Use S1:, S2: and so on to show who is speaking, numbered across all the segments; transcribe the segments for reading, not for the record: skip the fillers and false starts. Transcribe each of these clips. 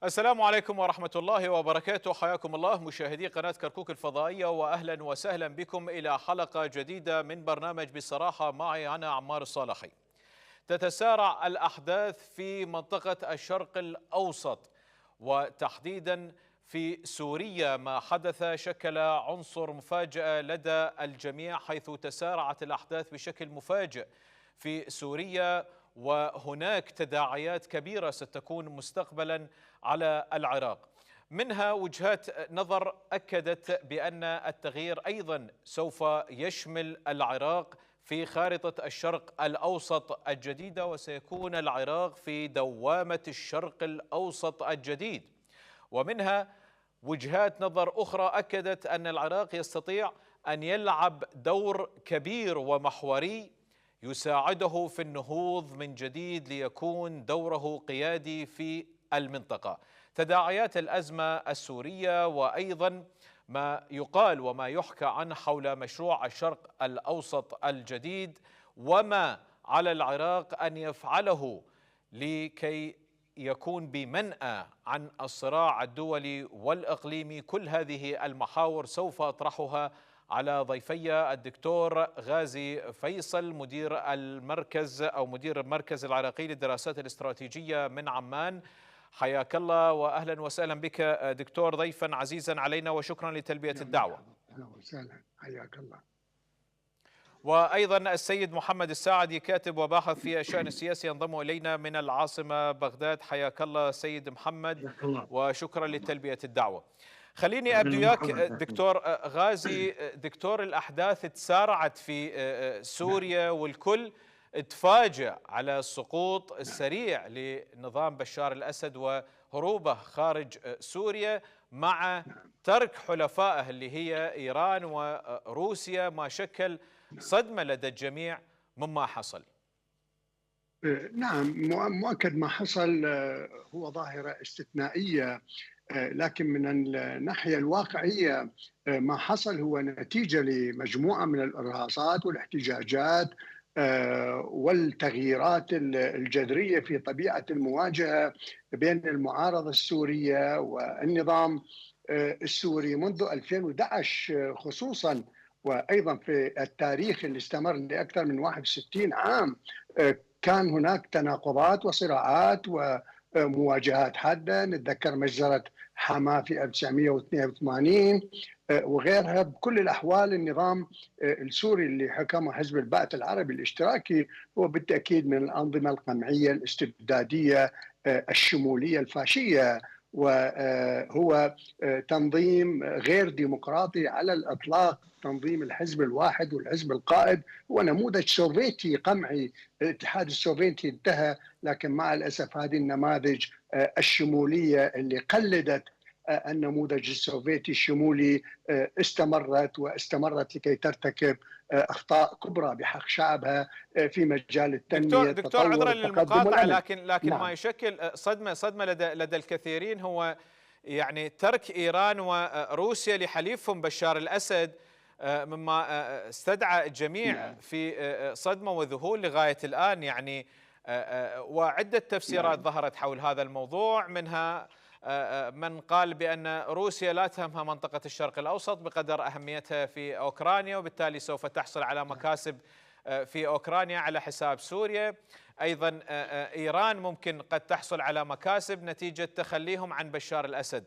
S1: السلام عليكم ورحمة الله وبركاته. حياكم الله مشاهدي قناة كركوك الفضائية، وأهلا وسهلا بكم إلى حلقة جديدة من برنامج بصراحة معي أنا عمار الصالحي. تتسارع الأحداث في منطقة الشرق الأوسط، وتحديدا في سوريا. ما حدث شكل عنصر مفاجأة لدى الجميع، حيث تسارعت الأحداث بشكل مفاجئ في سوريا، وهناك تداعيات كبيرة ستكون مستقبلا على العراق. منها وجهات نظر أكدت بأن التغيير أيضا سوف يشمل العراق في خارطة الشرق الأوسط الجديدة، وسيكون العراق في دوامة الشرق الأوسط الجديد. ومنها وجهات نظر أخرى أكدت أن العراق يستطيع أن يلعب دور كبير ومحوري يساعده في النهوض من جديد ليكون دوره قيادي في المنطقة. تداعيات الأزمة السورية، وأيضا ما يقال وما يحكى عنه حول مشروع الشرق الأوسط الجديد، وما على العراق أن يفعله لكي يكون بمنأى عن الصراع الدولي والإقليمي. كل هذه المحاور سوف أطرحها على ضيفي الدكتور غازي فيصل، مدير المركز العراقي للدراسات الاستراتيجية من عمان. حياك الله وأهلا وسهلا بك دكتور، ضيفا عزيزا علينا، وشكرا لتلبية الدعوة.
S2: أهلا وسهلا، حياك الله.
S1: وأيضا السيد محمد الساعدي، كاتب وباحث في الشأن السياسي، ينضم إلينا من العاصمة بغداد. حياك الله سيد محمد،
S2: حياك الله.
S1: وشكرا لتلبية الدعوة. خليني أبدو وياك دكتور غازي. دكتور، الأحداث تسارعت في سوريا، والكل تفاجأ على السقوط السريع لنظام بشار الأسد وهروبه خارج سوريا، مع ترك حلفائه اللي هي إيران وروسيا، ما شكل صدمة لدى الجميع مما حصل.
S2: نعم، مؤكد ما حصل هو ظاهرة استثنائية، لكن من الناحية الواقعية ما حصل هو نتيجة لمجموعة من الإرهاصات والاحتجاجات والتغييرات الجذرية في طبيعة المواجهة بين المعارضة السورية والنظام السوري منذ 2011 خصوصا، وأيضا في التاريخ اللي استمر لأكثر من 61 عام. كان هناك تناقضات وصراعات ومواجهات حادة. نتذكر مجزرة حما في 1982 وغيرها. بكل الأحوال النظام السوري اللي حكمه حزب البعث العربي الاشتراكي هو بالتأكيد من الأنظمة القمعية الاستبدادية الشمولية الفاشية، وهو تنظيم غير ديمقراطي على الإطلاق. تنظيم الحزب الواحد والحزب القائد هو نموذج سوفيتي قمعي. الاتحاد السوفيتي انتهى، لكن مع الأسف هذه النماذج الشمولية اللي قلدت النموذج السوفيتي الشمولي استمرت لكي ترتكب أخطاء كبرى بحق شعبها في مجال التنمية،
S1: دكتور عذرا للمقاطعة، لكن
S2: نعم.
S1: ما يشكل صدمة لدى الكثيرين هو يعني ترك إيران وروسيا لحليفهم بشار الأسد، مما استدعى الجميع في صدمة وذهول لغاية الآن. يعني وعدة تفسيرات ظهرت حول هذا الموضوع، منها من قال بأن روسيا لا تهمها منطقة الشرق الأوسط بقدر أهميتها في أوكرانيا، وبالتالي سوف تحصل على مكاسب في أوكرانيا على حساب سوريا. أيضا إيران ممكن قد تحصل على مكاسب نتيجة تخليهم عن بشار الأسد.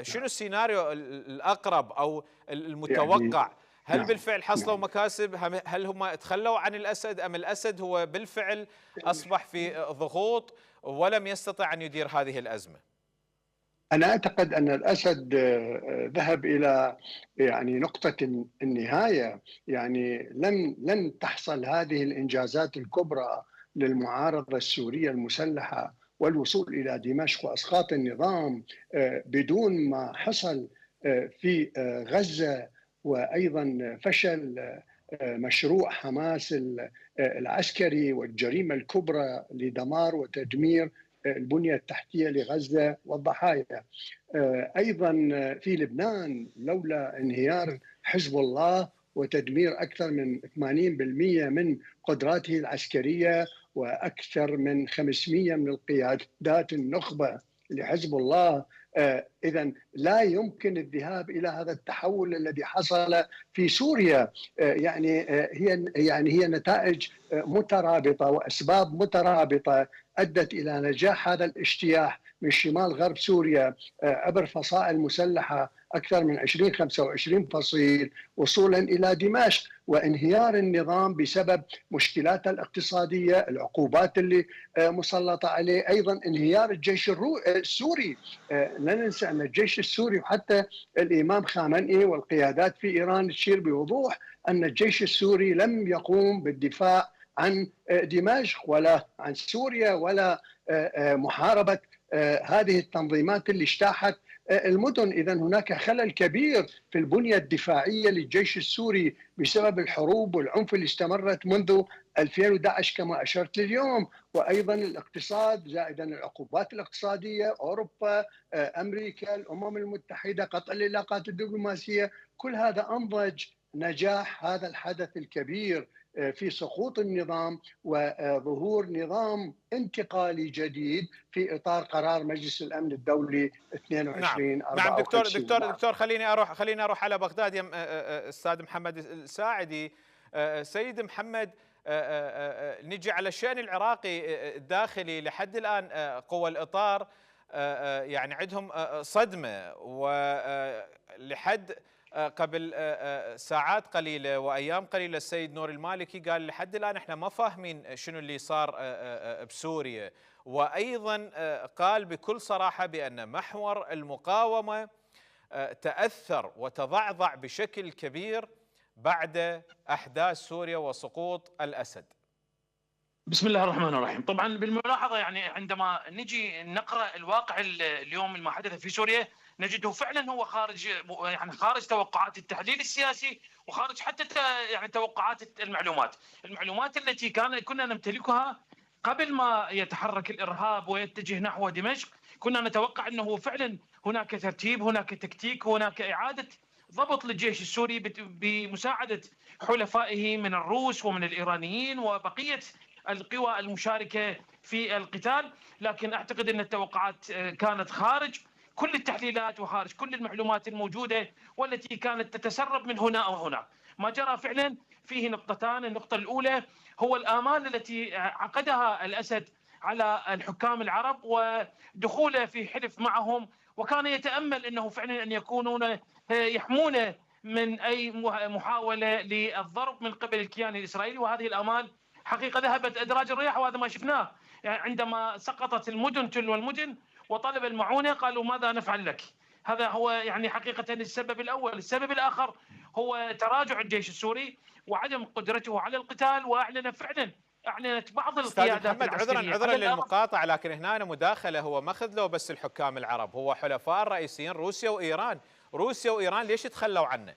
S1: شنو السيناريو الأقرب أو المتوقع؟ هل بالفعل حصلوا مكاسب؟ هل هم تخلوا عن الأسد، أم الأسد هو بالفعل أصبح في ضغوط ولم يستطع أن يدير هذه الأزمة؟
S2: أنا أعتقد أن الأسد ذهب إلى نقطة النهاية. لن تحصل هذه الإنجازات الكبرى للمعارضة السورية المسلحة والوصول إلى دمشق وإسقاط النظام بدون ما حصل في غزة، وأيضا فشل مشروع حماس العسكري والجريمة الكبرى لدمار وتدمير البنية التحتية لغزة والضحايا. أيضا في لبنان لولا انهيار حزب الله وتدمير أكثر من 80% من قدراته العسكرية وأكثر من 500 من القيادات النخبة لحزب الله. إذا لا يمكن الذهاب إلى هذا التحول الذي حصل في سوريا. هي نتائج مترابطة وأسباب مترابطة أدت إلى نجاح هذا الاجتياح من شمال غرب سوريا عبر فصائل مسلحة أكثر من 25 فصيل وصولا إلى دمشق، وانهيار النظام بسبب مشكلاته الاقتصادية، العقوبات اللي مسلطة عليه، أيضا انهيار الجيش السوري. لا ننسى أن الجيش السوري وحتى الإمام خامنئي والقيادات في إيران تشير بوضوح أن الجيش السوري لم يقوم بالدفاع عن دمشق ولا عن سوريا ولا محاربة هذه التنظيمات اللي اجتاحت المدن. إذا هناك خلل كبير في البنية الدفاعية للجيش السوري بسبب الحروب والعنف اللي استمرت منذ 2011 كما أشرت لليوم، وأيضا الاقتصاد زائدا العقوبات الاقتصادية، أوروبا، أمريكا، الأمم المتحدة، قطع العلاقات الدبلوماسية، كل هذا أنضج نجاح هذا الحدث الكبير في سقوط النظام وظهور نظام انتقالي جديد في اطار قرار مجلس الامن الدولي 22
S1: نعم دكتور خليني اروح على بغداد يا استاذ محمد الساعدي. سيد محمد، نجي على الشأن العراقي الداخلي. لحد الآن قوى الإطار يعني عندهم صدمة، ولحد قبل ساعات قليلة وأيام قليلة السيد نور المالكي قال لحد الآن احنا ما فاهمين شنو اللي صار بسوريا، وأيضا قال بكل صراحة بأن محور المقاومة تأثر وتضعضع بشكل كبير بعد أحداث سوريا وسقوط الأسد.
S3: بسم الله الرحمن الرحيم. طبعا بالملاحظة يعني عندما نجي نقرأ الواقع اليوم ما حدث في سوريا نجده فعلا هو خارج توقعات التحليل السياسي، وخارج حتى يعني توقعات المعلومات التي كنا نمتلكها قبل ما يتحرك الإرهاب ويتجه نحو دمشق. كنا نتوقع أنه فعلا هناك ترتيب، هناك تكتيك، هناك إعادة ضبط للجيش السوري بمساعدة حلفائه من الروس ومن الإيرانيين وبقية القوى المشاركة في القتال. لكن أعتقد أن التوقعات كانت خارج كل التحليلات وخارج كل المعلومات الموجودة والتي كانت تتسرب من هنا أو هنا. ما جرى فعلا فيه نقطتان. النقطة الأولى هو الآمال التي عقدها الأسد على الحكام العرب ودخوله في حلف معهم، وكان يتأمل أنه فعلا أن يكونون يحمون من أي محاولة للضرب من قبل الكيان الإسرائيلي، وهذه الآمال حقيقة ذهبت أدراج الرياح، وهذا ما شفناه. يعني عندما سقطت المدن تلو المدن وطلب المعونة قالوا ماذا نفعل لك. هذا هو يعني حقيقة السبب الأول. السبب الآخر هو تراجع الجيش السوري وعدم قدرته على القتال، أعلنت بعض القيادات العسكرية.
S1: عذرا للمقاطعة، لكن هنا مداخلة. هو ما خذلوا بس الحكام العرب، هو حلفاء الرئيسيين روسيا وإيران ليش تخلوا عنه؟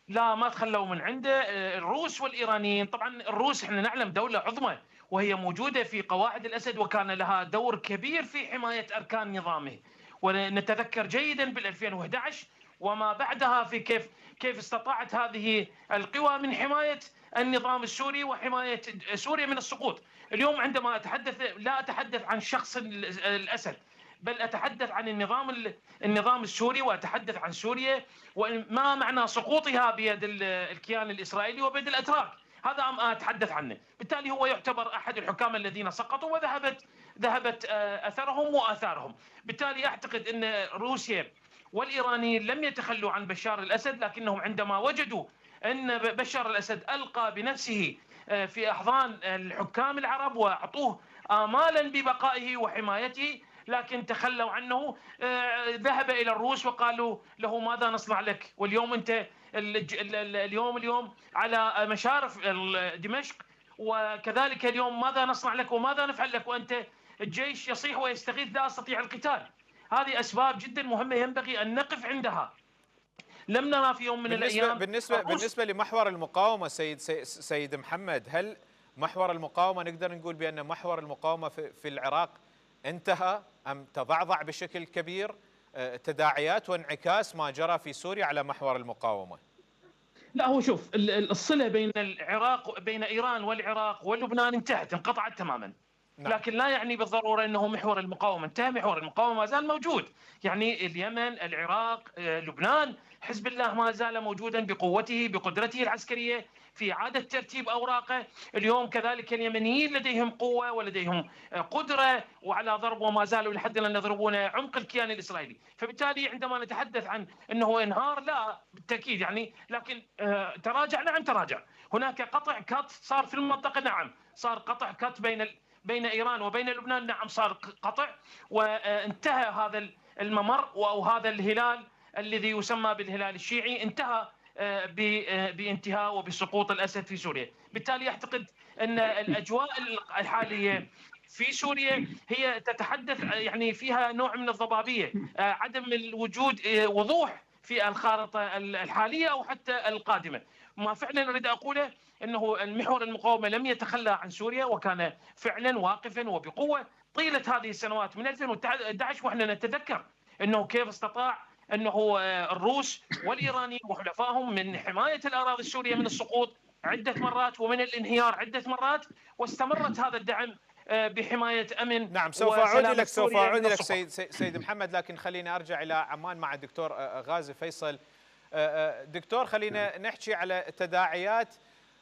S3: لا، ما تخلوا من عنده. الروس والإيرانيين، طبعا الروس احنا نعلم دولة عظمى وهي موجودة في قواعد الأسد وكان لها دور كبير في حماية أركان نظامه، ونتذكر جيدا بال 2011 وما بعدها في كيف استطاعت هذه القوى من حماية النظام السوري وحماية سوريا من السقوط. اليوم عندما لا أتحدث عن شخص الأسد، بل أتحدث عن النظام السوري، وأتحدث عن سوريا وما معنى سقوطها بيد الكيان الإسرائيلي وبيد الأتراك. هذا ما أتحدث عنه. بالتالي هو يعتبر أحد الحكام الذين سقطوا وذهبت أثرهم وآثارهم. بالتالي أعتقد أن روسيا والإيرانيين لم يتخلوا عن بشار الأسد، لكنهم عندما وجدوا أن بشار الأسد ألقى بنفسه في أحضان الحكام العرب وأعطوه آمالا ببقائه وحمايته، لكن تخلوا عنه. ذهب إلى الروس وقالوا له ماذا نصنع لك، واليوم أنت اليوم على مشارف دمشق، وكذلك اليوم ماذا نصنع لك وماذا نفعل لك وأنت الجيش يصيح ويستغيث لا أستطيع القتال. هذه أسباب جدا مهمة ينبغي أن نقف عندها. لم نرى في يوم من الأيام
S1: بالنسبة لمحور المقاومة سيد محمد، هل محور المقاومة نقدر نقول بأن محور المقاومة في العراق انتهى أم تضعضع بشكل كبير؟ تداعيات وانعكاس ما جرى في سوريا على محور المقاومة.
S3: لا، هو شوف، الصلة بين إيران والعراق ولبنان انقطعت تماما.
S1: نعم.
S3: لكن لا يعني بالضروره انه محور المقاومه انتهى. محور المقاومه ما زال موجود، يعني اليمن، العراق، لبنان، حزب الله ما زال موجودا بقوته بقدرته العسكريه في اعاده ترتيب اوراقه. اليوم كذلك اليمنيين لديهم قوه ولديهم قدره وعلى ضرب، وما زالوا لحد الان يضربون عمق الكيان الاسرائيلي. فبالتالي عندما نتحدث عن انه انهار، لا بالتاكيد يعني، لكن تراجع، نعم تراجع. هناك قطع كات صار في المنطقه، نعم صار قطع كات بين ايران وبين لبنان، نعم صار قطع، وانتهى هذا الممر او هذا الهلال الذي يسمى بالهلال الشيعي، انتهى بانتهاء وبسقوط الاسد في سوريا. بالتالي اعتقد ان الاجواء الحاليه في سوريا هي تتحدث يعني فيها نوع من الضبابيه، عدم الوجود وضوح في الخارطه الحاليه او حتى القادمه. ما فعلا اريد اقوله انه المحور المقاومه لم يتخلى عن سوريا، وكان فعلا واقفا وبقوه طيله هذه السنوات من 2011، واحنا نتذكر انه كيف استطاع انه الروس والايرانيين وحلفائهم من حمايه الاراضي السوريه من السقوط عده مرات ومن الانهيار عده مرات، واستمرت هذا الدعم بحمايه امن.
S1: نعم، سوف أعود لك
S3: سيد
S1: محمد، لكن خليني أرجع إلى عمان مع الدكتور غازي فيصل. دكتور، خلينا نحكي على تداعيات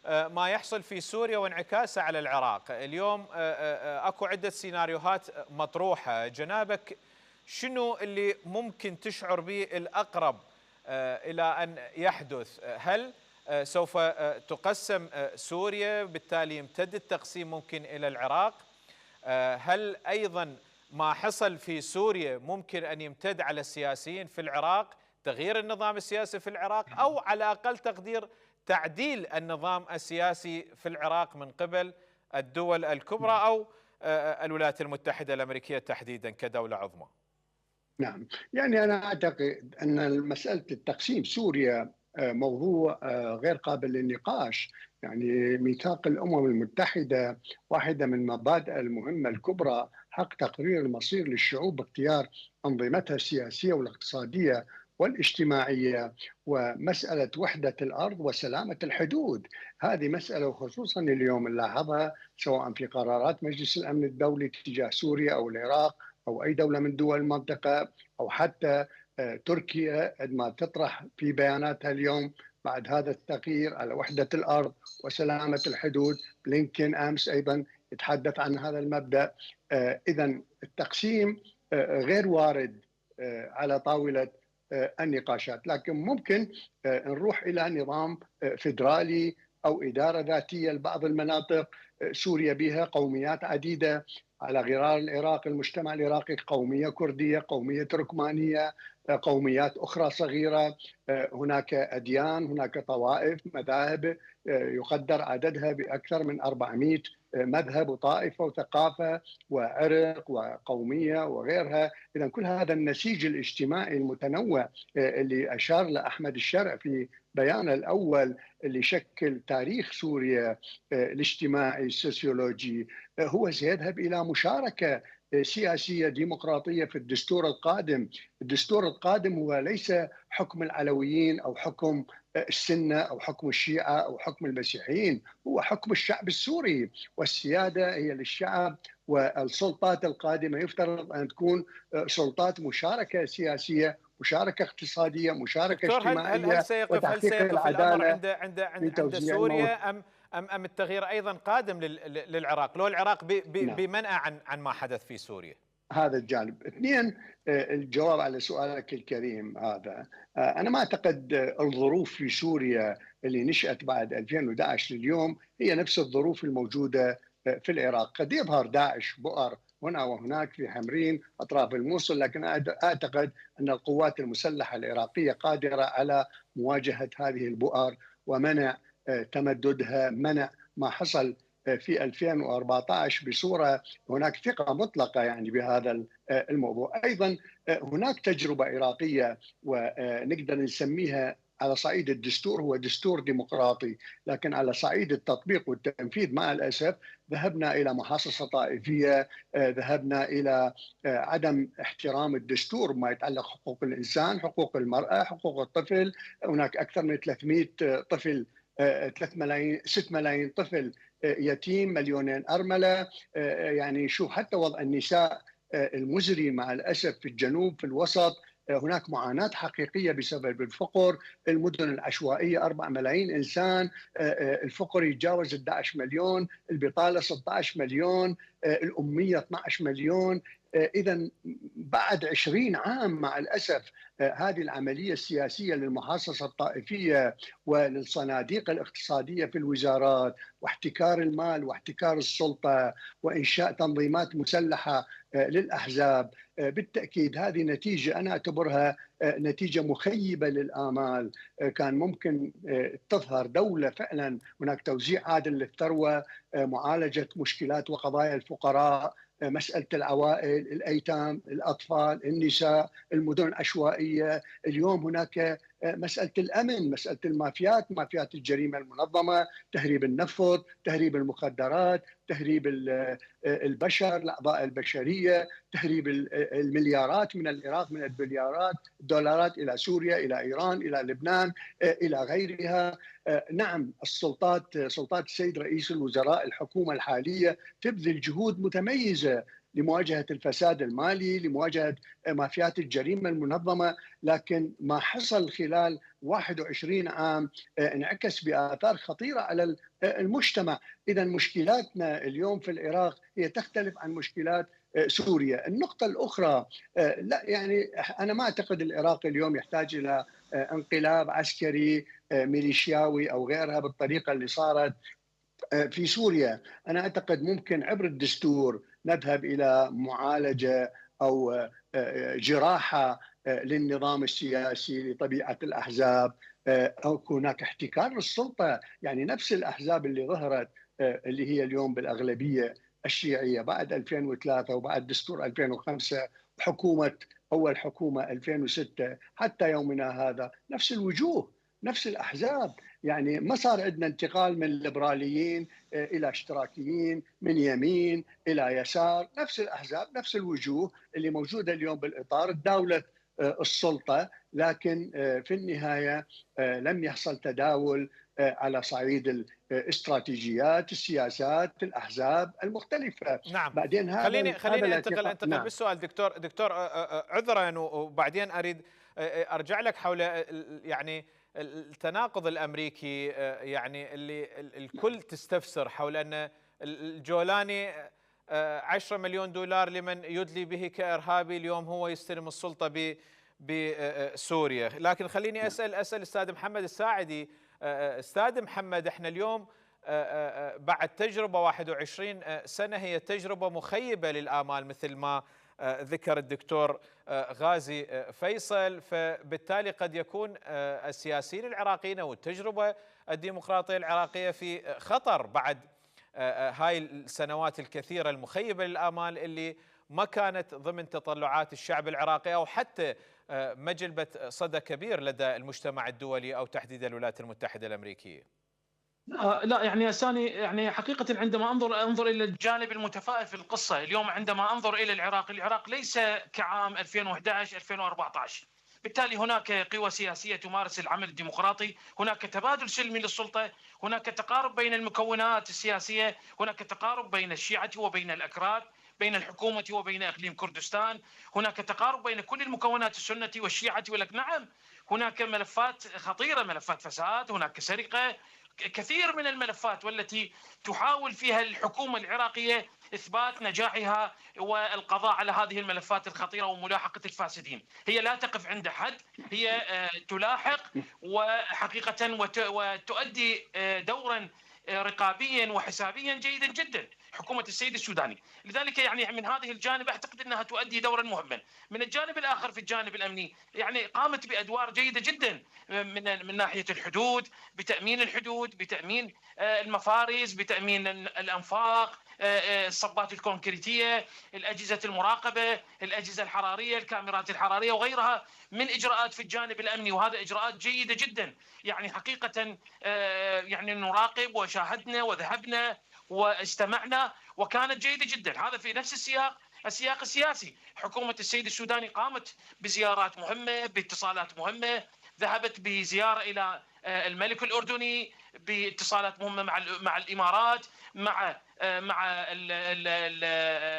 S1: ما يحصل في سوريا وانعكاسه على العراق. اليوم اكو عدة سيناريوهات مطروحة جنابك، شنو اللي ممكن تشعر به الأقرب إلى أن يحدث؟ هل سوف تقسم سوريا بالتالي يمتد التقسيم ممكن إلى العراق؟ هل أيضا ما حصل في سوريا ممكن أن يمتد على السياسيين في العراق، تغيير النظام السياسي في العراق، أو على أقل تقدير تعديل النظام السياسي في العراق من قبل الدول الكبرى أو الولايات المتحدة الأمريكية تحديدا كدولة عظمى؟
S2: نعم، يعني أنا أعتقد أن مسألة التقسيم سوريا موضوع غير قابل للنقاش. يعني ميثاق الأمم المتحدة واحدة من المبادئ المهمة الكبرى حق تقرير المصير للشعوب باختيار أنظمتها السياسية والاقتصادية والاجتماعية، ومسألة وحدة الأرض وسلامة الحدود. هذه مسألة، وخصوصا اليوم نلاحظها سواء في قرارات مجلس الأمن الدولي تجاه سوريا أو العراق أو أي دولة من دول المنطقة، أو حتى تركيا عندما تطرح في بياناتها اليوم بعد هذا التغيير على وحدة الأرض وسلامة الحدود. بلينكين أمس أيضا يتحدث عن هذا المبدأ. إذا التقسيم غير وارد على طاولة النقاشات، لكن ممكن نروح إلى نظام فيدرالي أو إدارة ذاتية لبعض المناطق. سوريا بها قوميات عديدة، على غرار العراق المجتمع العراقي قومية كردية، قومية تركمانية، قوميات أخرى صغيرة، هناك أديان، هناك طوائف، مذاهب يقدر عددها بأكثر من 400 مذهب وطائفة وثقافة وعرق وقومية وغيرها. إذا كل هذا النسيج الاجتماعي المتنوع اللي أشار له أحمد الشرع في بيانه الأول، اللي شكل تاريخ سوريا الاجتماعي السوسيولوجي، هو سيذهب إلى مشاركة سياسية ديمقراطية في الدستور القادم. الدستور القادم هو ليس حكم العلويين أو حكم السنة أو حكم الشيعة أو حكم المسيحيين، هو حكم الشعب السوري، والسيادة هي للشعب، والسلطات القادمة يفترض أن تكون سلطات مشاركة سياسية، مشاركة اقتصادية، مشاركة اجتماعية،
S1: هل سيقف الأمر عند سوريا أم التغيير أيضا قادم للعراق؟ لو العراق بمنأى عن ما حدث في سوريا؟
S2: هذا الجانب. اثنين، الجواب على سؤالك الكريم هذا، أنا ما أعتقد الظروف في سوريا اللي نشأت بعد 2011 لليوم هي نفس الظروف الموجودة في العراق. قد يظهر داعش بؤر هنا وهناك في حمرين أطراف الموصل، لكن أعتقد أن القوات المسلحة العراقية قادرة على مواجهة هذه البؤر ومنع تمددها، منع ما حصل في 2014 بصورة هناك ثقة مطلقة يعني بهذا الموضوع. أيضا هناك تجربة عراقية ونقدر نسميها على صعيد الدستور هو دستور ديمقراطي، لكن على صعيد التطبيق والتنفيذ مع الأسف ذهبنا إلى محاصصة طائفية، ذهبنا إلى عدم احترام الدستور ما يتعلق حقوق الإنسان، حقوق المرأة، حقوق الطفل. هناك أكثر من 300 طفل 3 ملايين 6 ملايين طفل يتيم، مليونين أرملة. يعني نشوف حتى وضع النساء المزري مع الأسف في الجنوب، في الوسط هناك معاناة حقيقية بسبب الفقر. المدن العشوائية 4 ملايين إنسان، الفقر يتجاوز 11 مليون، البطالة 16 مليون، الأمية 12 مليون. إذا بعد 20 عام مع الأسف هذه العملية السياسية للمحاصصة الطائفية وللصناديق الاقتصادية في الوزارات واحتكار المال واحتكار السلطة وإنشاء تنظيمات مسلحة للأحزاب، بالتأكيد هذه نتيجة أنا أعتبرها نتيجة مخيبة للآمال. كان ممكن تظهر دولة فعلا هناك توزيع عادل للثروة، معالجة مشكلات وقضايا الفقراء، مسألة العوائل، الأيتام، الأطفال، النساء، المدن العشوائية. اليوم هناك مسألة الأمن، مسألة المافيات، مافيات الجريمة المنظمة، تهريب النفط، تهريب المخدرات، تهريب البشر، الأعضاء البشرية، تهريب المليارات من العراق، من البليارات الدولارات إلى سوريا، إلى إيران، إلى لبنان، إلى غيرها. نعم، سلطات السيد رئيس الوزراء، الحكومة الحالية تبذل جهود متميزة لمواجهة الفساد المالي، لمواجهة مافيات الجريمة المنظمة، لكن ما حصل خلال 21 عام انعكس بآثار خطيرة على المجتمع. إذا مشكلاتنا اليوم في العراق هي تختلف عن مشكلات سوريا. النقطة الأخرى، لا يعني أنا ما أعتقد العراق اليوم يحتاج إلى انقلاب عسكري ميليشياوي أو غيرها بالطريقة اللي صارت في سوريا. أنا أعتقد ممكن عبر الدستور نذهب إلى معالجة أو جراحة للنظام السياسي، لطبيعة الأحزاب، أو هناك احتكار للسلطة. يعني نفس الأحزاب اللي ظهرت اللي هي اليوم بالأغلبية الشيعية بعد 2003 وبعد دستور 2005 وحكومة أول حكومة 2006 حتى يومنا هذا، نفس الوجوه، نفس الأحزاب. يعني ما صار عندنا انتقال من ليبراليين إلى اشتراكيين، من يمين إلى يسار، نفس الأحزاب، نفس الوجوه اللي موجودة اليوم بالإطار دولة السلطة. لكن في النهاية لم يحصل تداول على صعيد الاستراتيجيات، السياسات، الأحزاب المختلفة.
S1: نعم.
S2: بعدين
S1: خليني انتقل
S2: نعم.
S1: بالسؤال دكتور عذرا، وبعدين اريد ارجع لك حول يعني التناقض الامريكي، يعني اللي الكل تستفسر حول ان الجولاني 10 مليون دولار لمن يدلي به كارهابي، اليوم هو يستلم السلطه بسوريا. لكن خليني اسال استاذ محمد الساعدي. استاذ محمد، احنا اليوم بعد تجربه 21 سنه هي تجربه مخيبه للآمال مثل ما ذكر الدكتور غازي فيصل، فبالتالي قد يكون السياسيين العراقيين والتجربه الديمقراطيه العراقيه في خطر بعد هاي السنوات الكثيره المخيبه للآمال اللي ما كانت ضمن تطلعات الشعب العراقي او حتى ما جلبت صدى كبير لدى المجتمع الدولي او تحديدا الولايات المتحده الامريكيه.
S3: لا يعني أساني يعني حقيقة عندما أنظر إلى الجانب المتفائل في القصة اليوم، عندما أنظر إلى العراق ليس كعام 2011-2014. بالتالي هناك قوى سياسية تمارس العمل الديمقراطي، هناك تبادل سلمي للسلطة، هناك تقارب بين المكونات السياسية، هناك تقارب بين الشيعة وبين الأكراد، بين الحكومة وبين إقليم كردستان، هناك تقارب بين كل المكونات السنة والشيعة نعم، هناك ملفات خطيرة، ملفات فساد، هناك سرقة، كثير من الملفات والتي تحاول فيها الحكومة العراقية إثبات نجاحها والقضاء على هذه الملفات الخطيرة وملاحقة الفاسدين. هي لا تقف عند حد، هي تلاحق وحقيقة وتؤدي دورا رقابيا وحسابيا جيدا جدا حكومة السيد السوداني. لذلك يعني من هذه الجانب أعتقد أنها تؤدي دورا مهما. من الجانب الآخر في الجانب الأمني يعني قامت بأدوار جيدة جدا من ناحية الحدود، بتأمين الحدود، بتأمين المفارز، بتأمين الأنفاق، الصبات الكونكريتية، الأجهزة المراقبة، الأجهزة الحرارية، الكاميرات الحرارية وغيرها من إجراءات في الجانب الأمني، وهذا إجراءات جيدة جدا. يعني حقيقة يعني نراقب وشاهدنا وذهبنا واستمعنا وكانت جيدة جدا. هذا في نفس السياق السياسي. حكومة السيد السوداني قامت بزيارات مهمة، باتصالات مهمة، ذهبت بزيارة إلى الملك الأردني باتصالات مهمة مع الإمارات، مع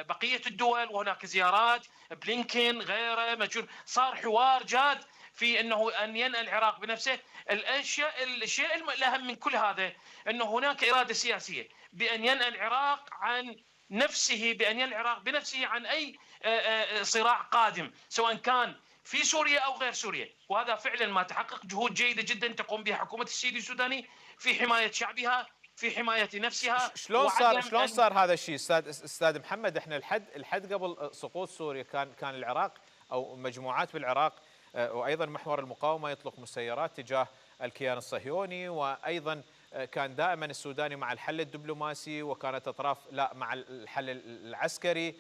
S3: بقية الدول، وهناك زيارات بلينكين غيره مجهول. صار حوار جاد في انه ان ينأى العراق بنفسه. الشيء الاهم من كل هذا انه هناك اراده سياسيه بان ينأى العراق عن نفسه، بان ينأى العراق بنفسه عن اي صراع قادم، سواء كان في سوريا او غير سوريا. وهذا فعلا ما تحقق. جهود جيده جدا تقوم بها حكومه السيد السوداني في حمايه شعبها، في حمايه نفسها.
S1: شلون صار هذا الشيء استاذ محمد؟ احنا الحد قبل سقوط سوريا كان العراق او مجموعات بالعراق وايضا محور المقاومه يطلق مسيرات تجاه الكيان الصهيوني، وايضا كان دائما السوداني مع الحل الدبلوماسي وكانت اطراف لا مع الحل العسكري.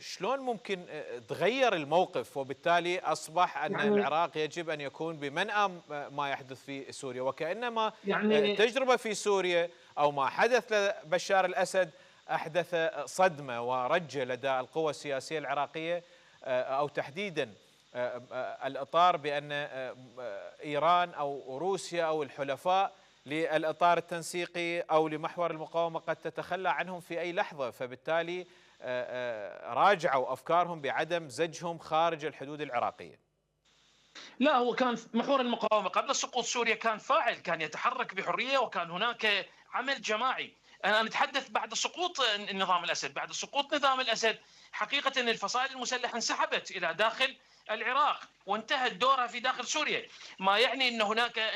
S1: شلون ممكن تغير الموقف وبالتالي اصبح ان العراق يجب ان يكون بمنأى ما يحدث في سوريا، وكأنما تجربه في سوريا او ما حدث لبشار الاسد احدث صدمه ورجه لدى القوى السياسيه العراقيه، او تحديدا الاطار بان ايران او روسيا او الحلفاء للاطار التنسيقي او لمحور المقاومه قد تتخلى عنهم في اي لحظه، فبالتالي راجعوا افكارهم بعدم زجهم خارج الحدود العراقيه.
S3: لا، هو كان محور المقاومه قبل سقوط سوريا كان فاعل، كان يتحرك بحريه، وكان هناك عمل جماعي. انا نتحدث بعد سقوط النظام الاسد. بعد سقوط نظام الاسد حقيقه الفصائل المسلحه انسحبت الى داخل العراق وانتهت دورها في داخل سوريا، ما يعني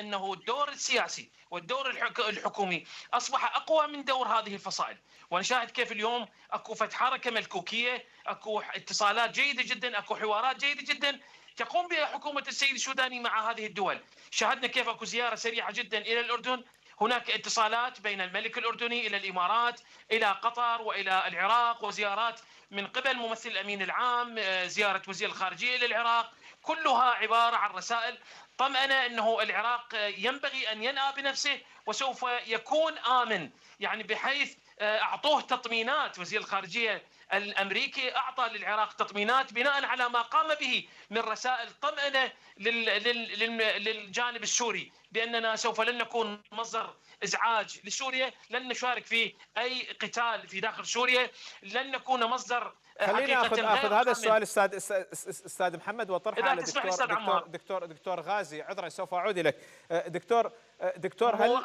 S3: انه الدور السياسي والدور الحكومي اصبح اقوى من دور هذه الفصائل. ونشاهد كيف اليوم اكو حركه ملكوكيه، اكو اتصالات جيده جدا، اكو حوارات جيده جدا تقوم بها حكومه السيد السوداني مع هذه الدول. شاهدنا كيف اكو زياره سريعه جدا الى الاردن، هناك اتصالات بين الملك الأردني إلى الإمارات، إلى قطر وإلى العراق، وزيارات من قبل ممثل الأمين العام، زيارة وزير الخارجية للعراق، كلها عبارة عن رسائل طمأنة أنه العراق ينبغي أن ينأى بنفسه وسوف يكون آمن، يعني بحيث أعطوه تطمينات. وزير الخارجية الأمريكي أعطى للعراق تطمينات بناء على ما قام به من رسائل طمأنة للجانب السوري بأننا سوف لن نكون مصدر إزعاج لسوريا، لن نشارك في أي قتال في داخل سوريا، لن نكون مصدر.
S1: خليني اخذ هذا السؤال استاذ محمد واطرحه على دكتور غازي. عذرا سوف اعود اليك دكتور.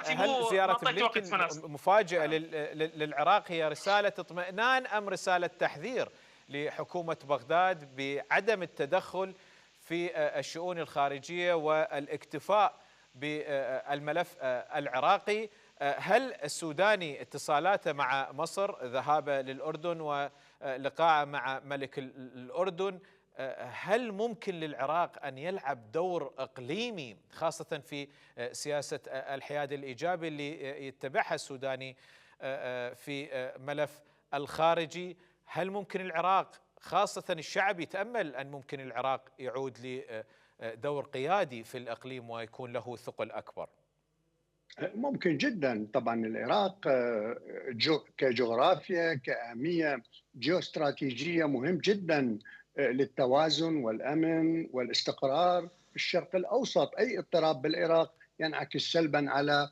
S1: هل زياره بلينكن مفاجئه للعراق هي رساله اطمئنان ام رساله تحذير لحكومه بغداد بعدم التدخل في الشؤون الخارجيه والاكتفاء بالملف العراقي؟ هل السوداني اتصالاته مع مصر، ذهابه للأردن ولقاءه مع ملك الأردن، هل ممكن للعراق أن يلعب دور إقليمي خاصة في سياسة الحياد الإيجابي اللي يتبعها السوداني في ملف الخارجي؟ هل ممكن العراق خاصة الشعب يتأمل أن ممكن العراق يعود لدور قيادي في الإقليم ويكون له ثقل أكبر؟
S2: ممكن جدا. طبعا العراق كجغرافيا كأهمية جيوستراتيجية مهم جدا للتوازن والأمن والاستقرار في الشرق الأوسط. أي اضطراب بالعراق ينعكس سلبا على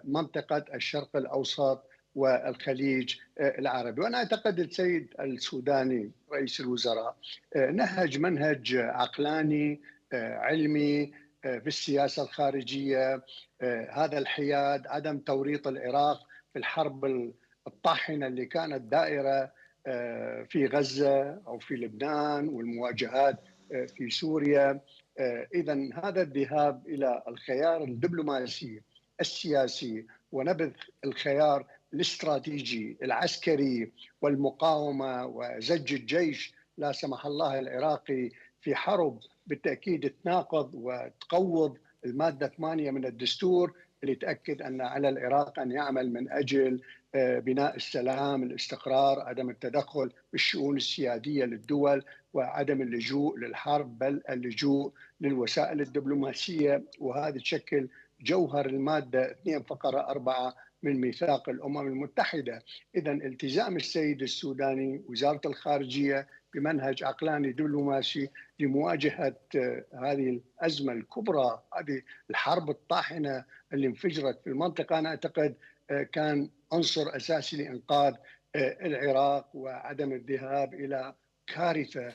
S2: منطقة الشرق الأوسط والخليج العربي. وأنا أعتقد السيد السوداني رئيس الوزراء نهج منهج عقلاني علمي في السياسة الخارجية، هذا الحياد، عدم توريط العراق في الحرب الطاحنة اللي كانت دائرة في غزة أو في لبنان والمواجهات في سوريا. إذن هذا الذهاب إلى الخيار الدبلوماسي السياسي ونبذ الخيار الاستراتيجي العسكري والمقاومة وزج الجيش لا سمح الله العراقي في حرب بالتأكيد تناقض وتقوض المادة 8 من الدستور اللي تأكد أن على العراق أن يعمل من أجل بناء السلام، الاستقرار، عدم التدخل بالشؤون السيادية للدول وعدم اللجوء للحرب بل اللجوء للوسائل الدبلوماسية. وهذا تشكل جوهر المادة 2 فقرة 4 من ميثاق الأمم المتحدة. إذن التزام السيد السوداني، وزارة الخارجية بمنهج عقلاني دبلوماسي لمواجهة هذه الأزمة الكبرى، هذه الحرب الطاحنة اللي انفجرت في المنطقة. أنا أعتقد كان عنصر أساسي لإنقاذ العراق وعدم الذهاب إلى كارثة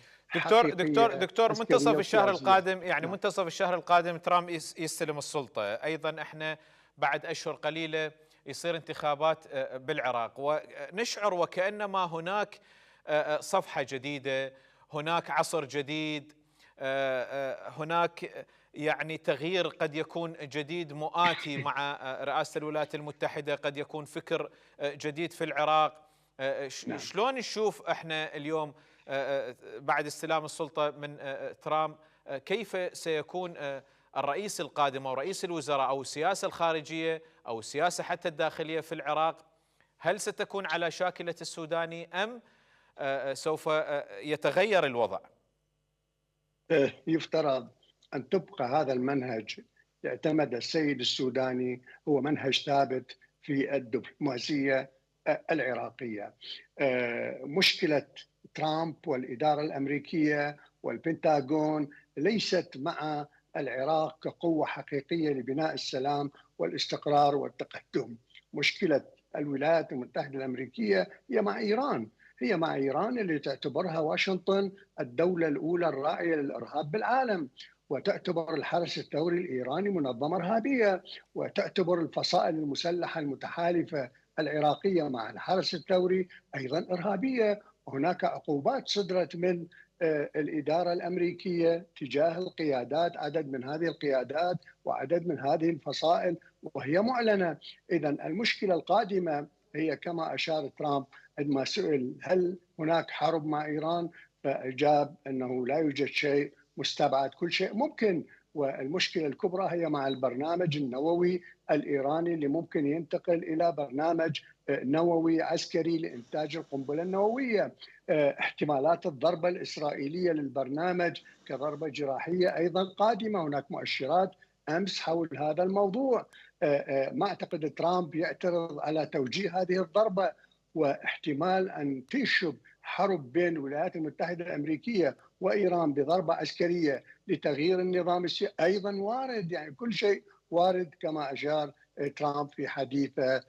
S1: دكتور منتصف الشهر القادم، يعني منتصف الشهر القادم ترامب يستلم السلطة، أيضا احنا بعد أشهر قليلة يصير انتخابات بالعراق، ونشعر وكأنما هناك صفحة جديدة، هناك عصر جديد، هناك يعني تغيير قد يكون جديد مؤاتي مع رئاسة الولايات المتحدة، قد يكون فكر جديد في العراق. شلون نشوف احنا اليوم بعد استلام السلطة من ترامب كيف سيكون الرئيس القادم أو رئيس الوزراء أو السياسة الخارجية أو السياسة حتى الداخلية في العراق؟ هل ستكون على شاكلة السوداني أم سوف يتغير الوضع؟
S2: يفترض أن تبقى هذا المنهج اعتمد السيد السوداني هو منهج ثابت في الدبلوماسية العراقية. مشكلة ترامب والإدارة الأمريكية والبنتاغون ليست مع العراق كقوة حقيقية لبناء السلام والاستقرار والتقدم. مشكلة الولايات المتحدة الأمريكية هي مع إيران، هي مع إيران اللي تعتبرها واشنطن الدولة الأولى الراعية للإرهاب بالعالم، وتعتبر الحرس الثوري الإيراني منظمة إرهابية، وتعتبر الفصائل المسلحة المتحالفة العراقية مع الحرس الثوري أيضا إرهابية. وهناك عقوبات صدرت من الإدارة الأمريكية تجاه القيادات، عدد من هذه القيادات وعدد من هذه الفصائل، وهي معلنة. إذن المشكلة القادمة هي كما أشار ترامب عندما سئل هل هناك حرب مع إيران، فأجاب أنه لا يوجد شيء مستبعد، كل شيء ممكن. والمشكلة الكبرى هي مع البرنامج النووي الإيراني اللي ممكن ينتقل إلى برنامج نووي عسكري لإنتاج القنبلة النووية. احتمالات الضربة الإسرائيلية للبرنامج كضربة جراحية أيضا قادمة، هناك مؤشرات أمس حول هذا الموضوع. ما أعتقد ترامب يعترض على توجيه هذه الضربة، واحتمال أن تنشب حرب بين الولايات المتحدة الأمريكية وإيران بضربة عسكرية لتغيير النظام السياسي أيضا وارد. يعني كل شيء وارد كما أشار ترامب في حديثه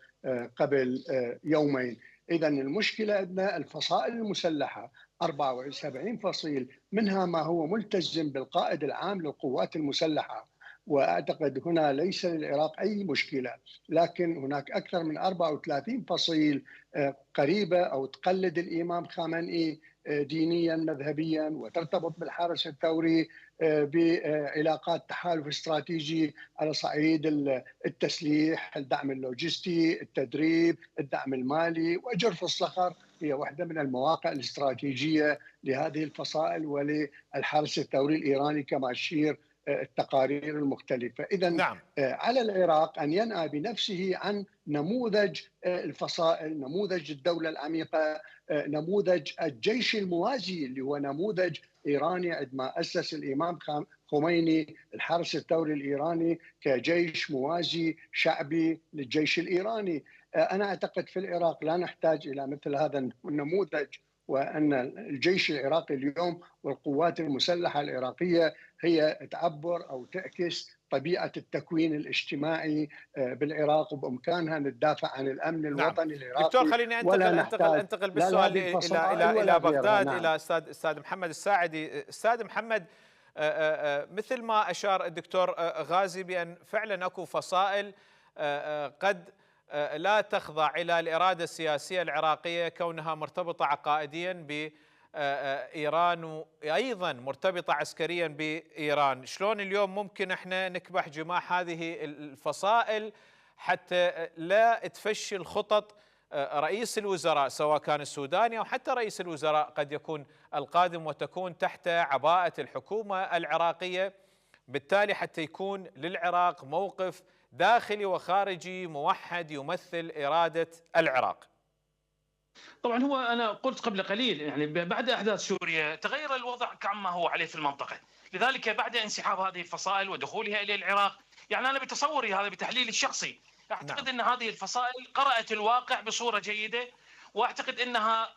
S2: قبل يومين. إذن المشكلة أن الفصائل المسلحة 74 فصيل، منها ما هو ملتزم بالقائد العام للقوات المسلحة، وأعتقد هنا ليس للعراق أي مشكلة، لكن هناك أكثر من 34 فصيل قريبة أو تقلد الإمام خامنئي دينيا مذهبيا، وترتبط بالحرس الثوري بعلاقات تحالف استراتيجي على صعيد التسليح، الدعم اللوجستي، التدريب، الدعم المالي. وجرف الصخر هي واحدة من المواقع الاستراتيجية لهذه الفصائل وللحرس الثوري الإيراني كما أشير التقارير المختلفة. إذن
S1: نعم.
S2: على العراق أن ينأى بنفسه عن نموذج الفصائل، نموذج الدولة العميقة، نموذج الجيش الموازي اللي هو نموذج إيراني عندما أسس الإمام خميني الحرس الثوري الإيراني كجيش موازي شعبي للجيش الإيراني. أنا أعتقد في العراق لا نحتاج إلى مثل هذا النموذج، وأن الجيش العراقي اليوم والقوات المسلحة العراقية هي تعبر أو تعكس طبيعة التكوين الاجتماعي بالعراق، وبإمكانها ندافع عن الأمن الوطني العراقي.
S1: دكتور خليني أنتقل بالسؤال إلى بغداد. إلى أستاذ محمد الساعدي. أستاذ محمد، مثل ما أشار الدكتور غازي بأن فعلا أكو فصائل قد لا تخضع إلى الإرادة السياسية العراقية كونها مرتبطة عقائديا بإيران وأيضا مرتبطة عسكريا بإيران. شلون اليوم ممكن احنا نكبح جماح هذه الفصائل حتى لا تفشل الخطط رئيس الوزراء سواء كان السوداني أو حتى رئيس الوزراء قد يكون القادم وتكون تحت عباءة الحكومة العراقية، بالتالي حتى يكون للعراق موقف داخلي وخارجي موحد يمثل إرادة العراق؟
S3: طبعا هو أنا قلت قبل قليل يعني بعد أحداث سوريا تغير الوضع كما هو عليه في المنطقة، لذلك بعد انسحاب هذه الفصائل ودخولها إلى العراق، يعني أنا بتصوري هذا بتحليلي الشخصي أعتقد أن هذه الفصائل قرأت الواقع بصورة جيدة واعتقد انها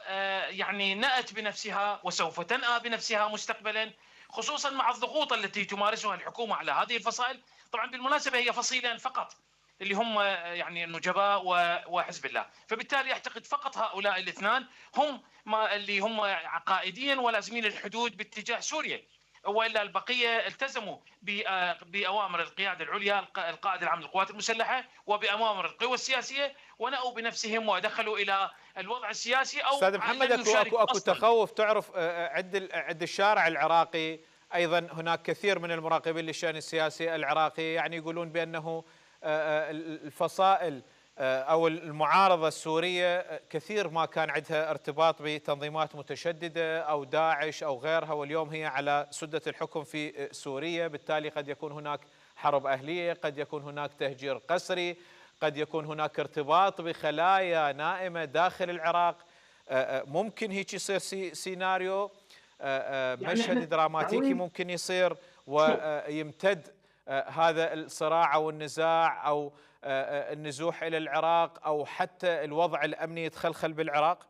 S3: يعني نأت بنفسها وسوف تنأى بنفسها مستقبلا، خصوصا مع الضغوط التي تمارسها الحكومه على هذه الفصائل. طبعا بالمناسبه هي فصيلان فقط اللي هم يعني النجباء وحزب الله، فبالتالي اعتقد فقط هؤلاء الاثنان هم اللي هم عقائديا ولازمين الحدود باتجاه سوريا، والا البقيه التزموا باوامر القياده العليا، القائد العام للقوات المسلحه، وباوامر القوى السياسيه، ونأوا بنفسهم ودخلوا الى الوضع السياسي او
S1: استاذ محمد، اكو تخوف. تعرف عند الشارع العراقي ايضا هناك كثير من المراقبين للشأن السياسي العراقي يعني يقولون بانه الفصائل او المعارضه السوريه كثير ما كان عندها ارتباط بتنظيمات متشدده او داعش او غيرها، واليوم هي على سده الحكم في سوريا، بالتالي قد يكون هناك حرب اهليه، قد يكون هناك تهجير قسري، قد يكون هناك ارتباط بخلايا نائمه داخل العراق. ممكن هيك يصير سيناريو مشهد دراماتيكي ممكن يصير ويمتد هذا الصراع او النزاع او النزوح الى العراق، او حتى الوضع الامني يتخلخل بالعراق؟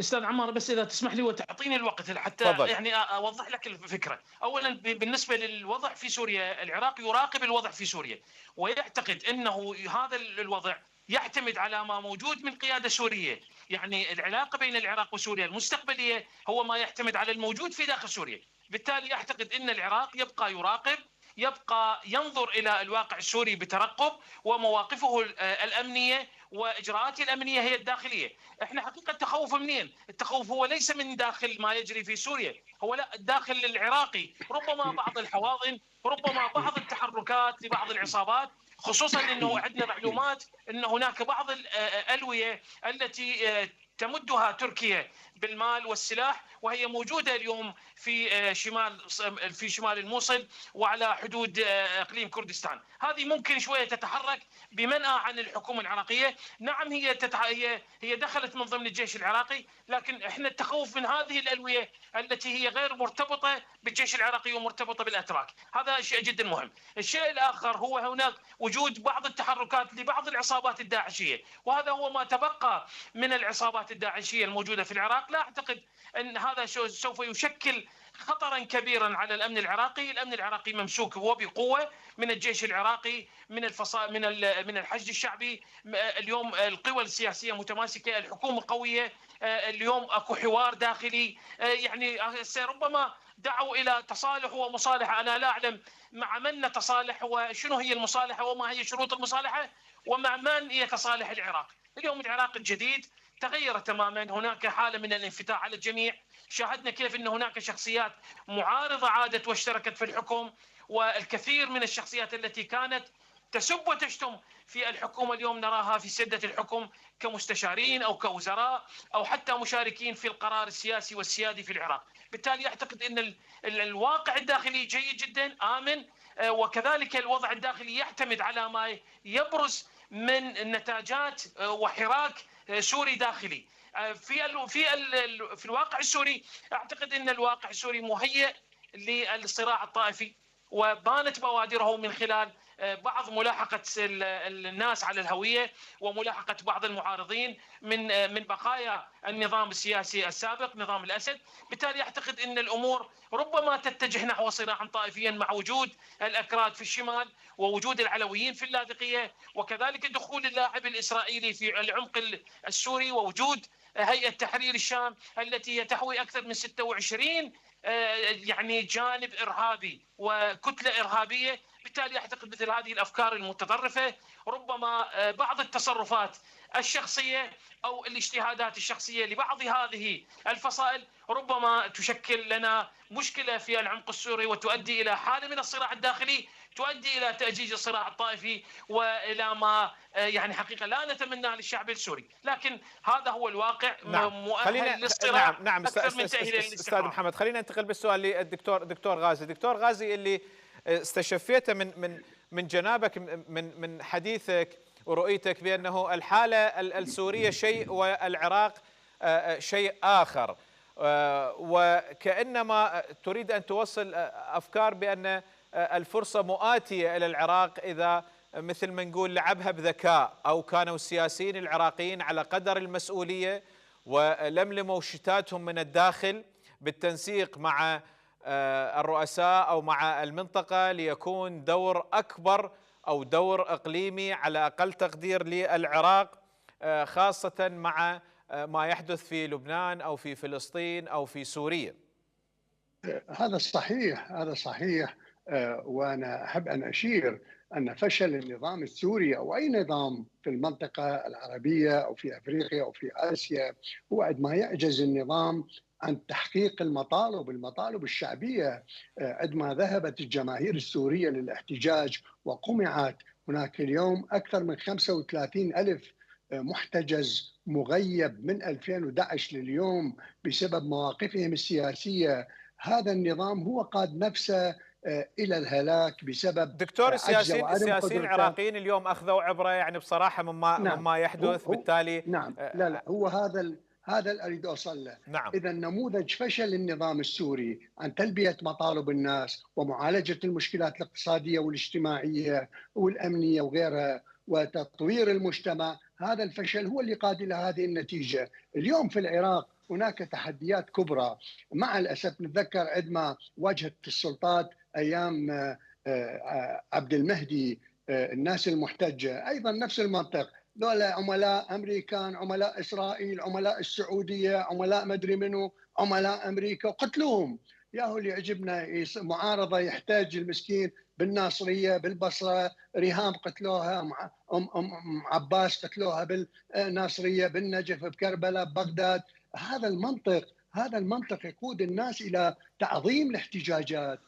S3: استاذ عمار، بس اذا تسمح لي وتعطيني الوقت حتى
S1: فضل.
S3: يعني اوضح لك الفكره. اولا بالنسبه للوضع في سوريا، العراق يراقب الوضع في سوريا ويعتقد انه هذا الوضع يعتمد على ما موجود من قياده سوريه، يعني العلاقه بين العراق وسوريا المستقبليه هو ما يعتمد على الموجود في داخل سوريا. بالتالي اعتقد ان العراق يبقى يراقب، يبقى ينظر الى الواقع السوري بترقب، ومواقفه الامنيه واجراءاته الامنيه هي الداخليه. احنا حقيقه التخوف منين؟ التخوف هو ليس من داخل ما يجري في سوريا، هو لا، الداخل العراقي، ربما بعض الحواضن، ربما بعض التحركات لبعض العصابات، خصوصا انه عندنا معلومات ان هناك بعض الالويه التي تمدها تركيا بالمال والسلاح، وهي موجوده اليوم في شمال الموصل وعلى حدود اقليم كردستان. هذه ممكن شويه تتحرك بمنأى عن الحكومه العراقيه. نعم هي دخلت من ضمن الجيش العراقي، لكن احنا التخوف من هذه الالويه التي هي غير مرتبطه بالجيش العراقي ومرتبطه بالاتراك، هذا شيء جدا مهم. الشيء الاخر هو هناك وجود بعض التحركات لبعض العصابات الداعشيه، وهذا هو ما تبقى من العصابات الداعشيه الموجوده في العراق. لا اعتقد ان هذا سوف يشكل خطرا كبيرا على الامن العراقي. الامن العراقي ممسوك وبقوه من الجيش العراقي، من من الحشد الشعبي. اليوم القوى السياسيه متماسكه، الحكومه قويه، اليوم اكو حوار داخلي، يعني ربما دعوا الى تصالح ومصالحه. انا لا اعلم مع من نتصالح وشنو هي المصالحه وما هي شروط المصالحه ومع من يتصالح العراق. اليوم العراق الجديد تغير تماما، هناك حاله من الانفتاح على الجميع. شاهدنا كيف ان هناك شخصيات معارضه عادت واشتركت في الحكم، والكثير من الشخصيات التي كانت تسب وتشتم في الحكومه اليوم نراها في سده الحكم كمستشارين او كوزراء او حتى مشاركين في القرار السياسي والسيادي في العراق. بالتالي اعتقد ان الواقع الداخلي جيد جدا امن، وكذلك الوضع الداخلي يعتمد على ما يبرز من نتاجات وحراك سوري داخلي. في الواقع السوري اعتقد ان الواقع السوري مهيئ للصراع الطائفي، وبانت بوادره من خلال بعض ملاحقه الناس على الهويه وملاحقه بعض المعارضين من بقايا النظام السياسي السابق نظام الاسد. بالتالي اعتقد ان الامور ربما تتجه نحو صراع طائفيا مع وجود الاكراد في الشمال ووجود العلويين في اللاذقيه، وكذلك دخول اللاعب الاسرائيلي في العمق السوري، ووجود هيئه تحرير الشام التي تحوي اكثر من 26 يعني جانب ارهابي وكتله ارهابيه. بالتالي اعتقد مثل هذه الافكار المتطرفه ربما بعض التصرفات الشخصيه او الاجتهادات الشخصيه لبعض هذه الفصائل ربما تشكل لنا مشكله في العمق السوري وتؤدي الى حاله من الصراع الداخلي، تؤدي الى تاجيج الصراع الطائفي والى ما يعني حقيقه لا نتمناه للشعب السوري، لكن هذا هو الواقع. مؤهل للصراع.
S1: نعم
S3: اكثر من تاهيل
S1: استاذ محمد، خلينا ننتقل بالسؤال للدكتور غازي. دكتور غازي، اللي استشفيته من جنابك من حديثك ورؤيتك بانه الحاله السوريه شيء والعراق شيء اخر، وكانما تريد ان توصل افكار بان الفرصه مؤاتيه الى العراق اذا مثل ما نقول لعبها بذكاء، أو كانوا السياسيين العراقيين على قدر المسؤولية ولملموا شتاتهم من الداخل بالتنسيق مع الرؤساء أو مع المنطقة ليكون دور أكبر أو دور إقليمي على أقل تقدير للعراق، خاصة مع ما يحدث في لبنان أو في فلسطين أو في سوريا؟
S2: هذا صحيح، هذا صحيح. وأنا أحب أن أشير أن فشل النظام السوري أو أي نظام في المنطقة العربية أو في أفريقيا أو في آسيا هو عندما يعجز النظام عن تحقيق المطالب الشعبية. عندما ذهبت الجماهير السورية للاحتجاج وقمعت، هناك اليوم أكثر من 35 ألف محتجز مغيب من 2011 لليوم بسبب مواقفهم السياسية. هذا النظام هو قاد نفسه إلى الهلاك بسبب
S1: دكتور،
S2: عجزه وعدم
S1: السياسيين
S2: قدرته.
S1: العراقيين اليوم أخذوا عبرة يعني بصراحة مما يحدث، بالتالي
S2: نعم، لا هو هذا اللي أريد أوصل له.
S1: نعم.
S2: إذا نموذج فشل النظام السوري عن تلبية مطالب الناس ومعالجة المشكلات الاقتصادية والاجتماعية والأمنية وغيرها وتطوير المجتمع، هذا الفشل هو اللي قاد إلى هذه النتيجة. اليوم في العراق هناك تحديات كبرى. مع الأسف نتذكر عندما واجهت السلطات أيام عبد المهدي الناس المحتجة أيضا نفس المنطق، ذولا عملاء أمريكان، عملاء إسرائيل، عملاء السعودية، عملاء مدري منو، عملاء أمريكا، وقتلوهم. ياهو اللي يعجبنا معارضة يحتاج المسكين بالناصرية، بالبصرة ريهام قتلوها، أم عباس قتلوها بالناصرية، بالنجف، بكربلاء، ببغداد. هذا المنطق يقود الناس إلى تعظيم الاحتجاجات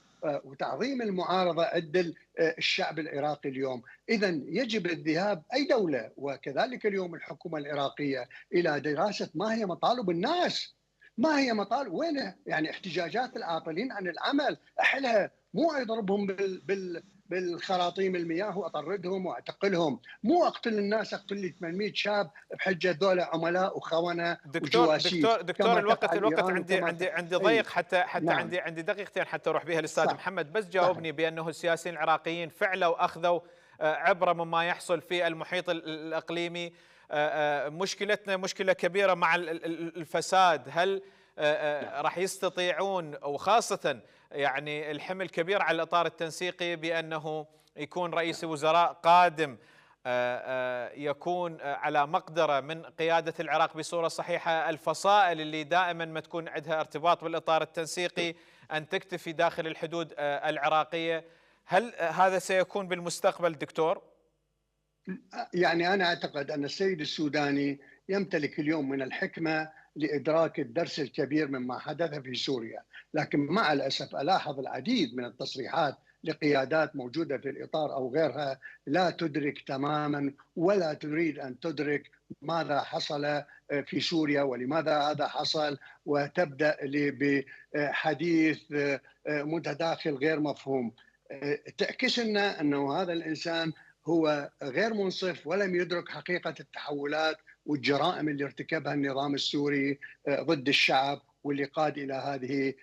S2: وتعظيم المعارضة عند الشعب العراقي اليوم. إذا يجب الذهاب أي دولة وكذلك اليوم الحكومة العراقية إلى دراسة ما هي مطالب الناس، ما هي مطالب، وين يعني احتجاجات العاطلين عن العمل أحلها، مو أضربهم بالخراطيم المياه واطردهم واعتقلهم، مو اقتل الناس، اقتل لي 800 شاب بحجه ذولا عملاء وخونه وجواسيس.
S1: دكتور الوقت عندي ضيق، حتى
S2: نعم.
S1: عندي دقيقتين حتى اروح بها الاستاذ محمد، بس جاوبني
S2: صحيح.
S1: بانه السياسيين العراقيين فعلوا اخذوا عبره مما يحصل في المحيط الاقليمي. مشكلتنا مشكله كبيره مع الفساد، هل راح يستطيعون، وخاصه يعني الحمل كبير على الإطار التنسيقي بأنه يكون رئيس وزراء قادم يكون على مقدرة من قيادة العراق بصورة صحيحة، الفصائل اللي دائما ما تكون عندها ارتباط بالإطار التنسيقي أن تكتفي داخل الحدود العراقية؟ هل هذا سيكون بالمستقبل دكتور؟
S2: يعني أنا أعتقد أن السيد السوداني يمتلك اليوم من الحكمة لإدراك الدرس الكبير مما حدث في سوريا، لكن مع الأسف ألاحظ العديد من التصريحات لقيادات موجودة في الإطار أو غيرها لا تدرك تماما ولا تريد أن تدرك ماذا حصل في سوريا ولماذا هذا حصل، وتبدأ بحديث متداخل غير مفهوم. تعكس لنا أنه هذا الإنسان هو غير منصف ولم يدرك حقيقة التحولات والجرائم اللي ارتكبها النظام السوري ضد الشعب، واللي قاد إلى هذه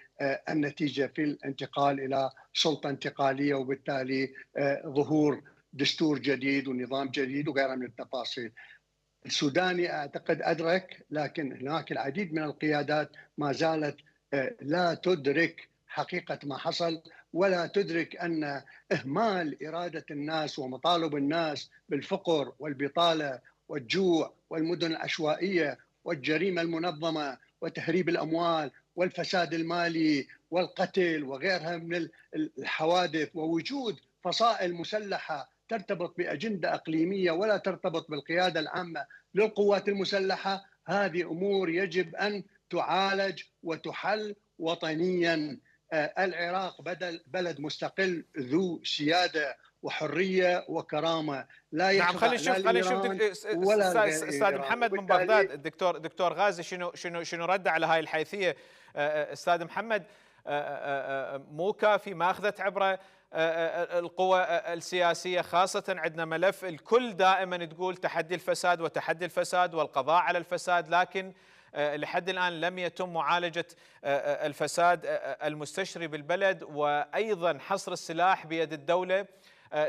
S2: النتيجة في الانتقال إلى سلطة انتقالية وبالتالي ظهور دستور جديد ونظام جديد وغيرها من التفاصيل. السوداني أعتقد أدرك، لكن هناك العديد من القيادات ما زالت لا تدرك حقيقة ما حصل، ولا تدرك أن إهمال إرادة الناس ومطالب الناس بالفقر والبطالة والجوع والمدن العشوائية والجريمة المنظمة وتهريب الأموال والفساد المالي والقتل وغيرها من الحوادث، ووجود فصائل مسلحة ترتبط بأجندة إقليمية ولا ترتبط بالقيادة العامة للقوات المسلحة، هذه أمور يجب أن تعالج وتحل وطنيا. العراق بلد مستقل ذو سيادة وحرية وكرامة، لا
S1: نعم. خلينا نشوف استاذ محمد من بغداد. دكتور غازي شنو رد على هاي الحيثية؟ استاذ محمد، مو كافي ما اخذت عبره القوى السياسية، خاصة عندنا ملف الكل دائما تقول تحدي الفساد والقضاء على الفساد، لكن لحد الآن لم يتم معالجة الفساد المستشري بالبلد، وأيضا حصر السلاح بيد الدولة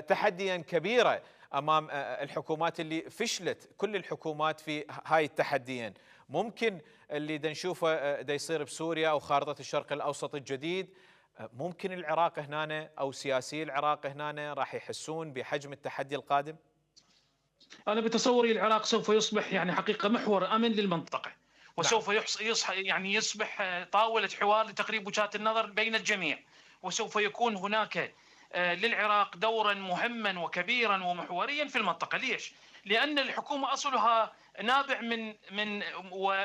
S1: تحديا كبيرا أمام الحكومات اللي فشلت، كل الحكومات في هاي التحديين. ممكن اللي دا نشوفه دا يصير بسوريا أو خارطة الشرق الأوسط الجديد، ممكن العراق هنا أو سياسي العراق هنا راح يحسون بحجم التحدي القادم؟
S3: أنا بتصوري العراق سوف يصبح يعني حقيقة محور أمن للمنطقة، وسوف يصبح طاولة حوار لتقريب وجهات النظر بين الجميع، وسوف يكون هناك للعراق دورا مهما وكبيرا ومحوريا في المنطقة. ليش؟ لأن الحكومة أصلها نابع من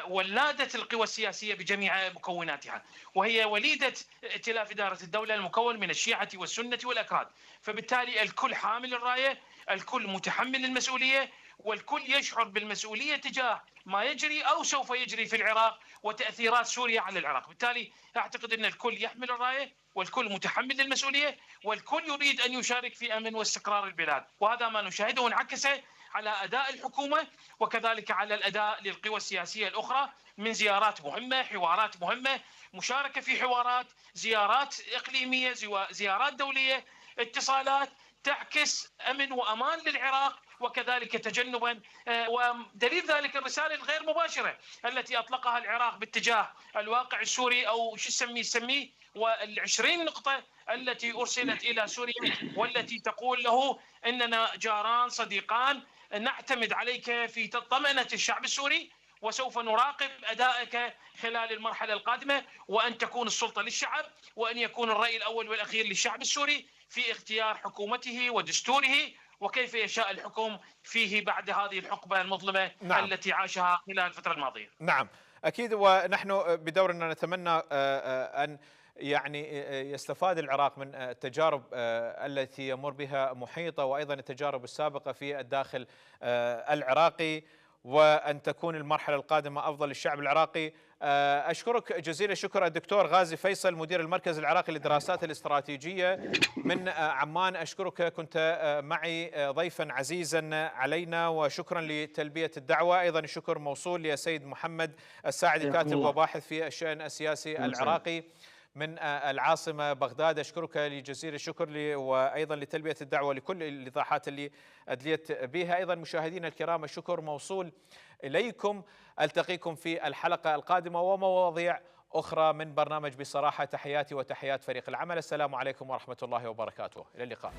S3: ولادة القوى السياسية بجميع مكوناتها، وهي وليدة ائتلاف إدارة الدولة المكون من الشيعة والسنة والأكراد، فبالتالي الكل حامل الراية، الكل متحمل المسؤولية، والكل يشعر بالمسؤولية تجاه ما يجري أو سوف يجري في العراق وتأثيرات سوريا على العراق. بالتالي أعتقد أن الكل يحمل الراية، والكل متحمل للمسؤولية، والكل يريد أن يشارك في أمن واستقرار البلاد، وهذا ما نشاهده انعكس على أداء الحكومة وكذلك على الأداء للقوى السياسية الأخرى من زيارات مهمة، حوارات مهمة، مشاركة في حوارات، زيارات إقليمية، زيارات دولية، اتصالات تعكس أمن وأمان للعراق، وكذلك تجنبا ودليل ذلك الرسالة الغير مباشرة التي أطلقها العراق باتجاه الواقع السوري، أو شو نسميه وال20 نقطة التي أرسلت إلى سوريا، والتي تقول له إننا جاران صديقان، نعتمد عليك في طمأنة الشعب السوري، وسوف نراقب أدائك خلال المرحلة القادمة، وأن تكون السلطة للشعب، وأن يكون الرأي الأول والأخير للشعب السوري في اختيار حكومته ودستوره وكيف يشاء الحكم فيه بعد هذه الحقبة المظلمة التي عاشها خلال الفترة الماضية.
S1: نعم أكيد، ونحن بدورنا نتمنى أن يعني يستفاد العراق من التجارب التي يمر بها محيطة، وأيضا التجارب السابقة في الداخل العراقي، وأن تكون المرحلة القادمة أفضل للشعب العراقي. أشكرك جزيل الشكر الدكتور غازي فيصل، مدير المركز العراقي للدراسات الاستراتيجية من عمان. أشكرك، كنت معي ضيفا عزيزا علينا، وشكرا لتلبية الدعوة. أيضا الشكر موصول لسيد محمد الساعدي، كاتب وباحث في الشأن السياسي العراقي من العاصمة بغداد. أشكرك لجزيل الشكر وأيضا لتلبية الدعوة لكل الإيضاحات اللي أدليت بها. أيضا مشاهدينا الكرام الشكر موصول إليكم. ألتقيكم في الحلقة القادمة ومواضيع أخرى من برنامج بصراحة. تحياتي وتحيات فريق العمل، السلام عليكم ورحمة الله وبركاته، إلى اللقاء.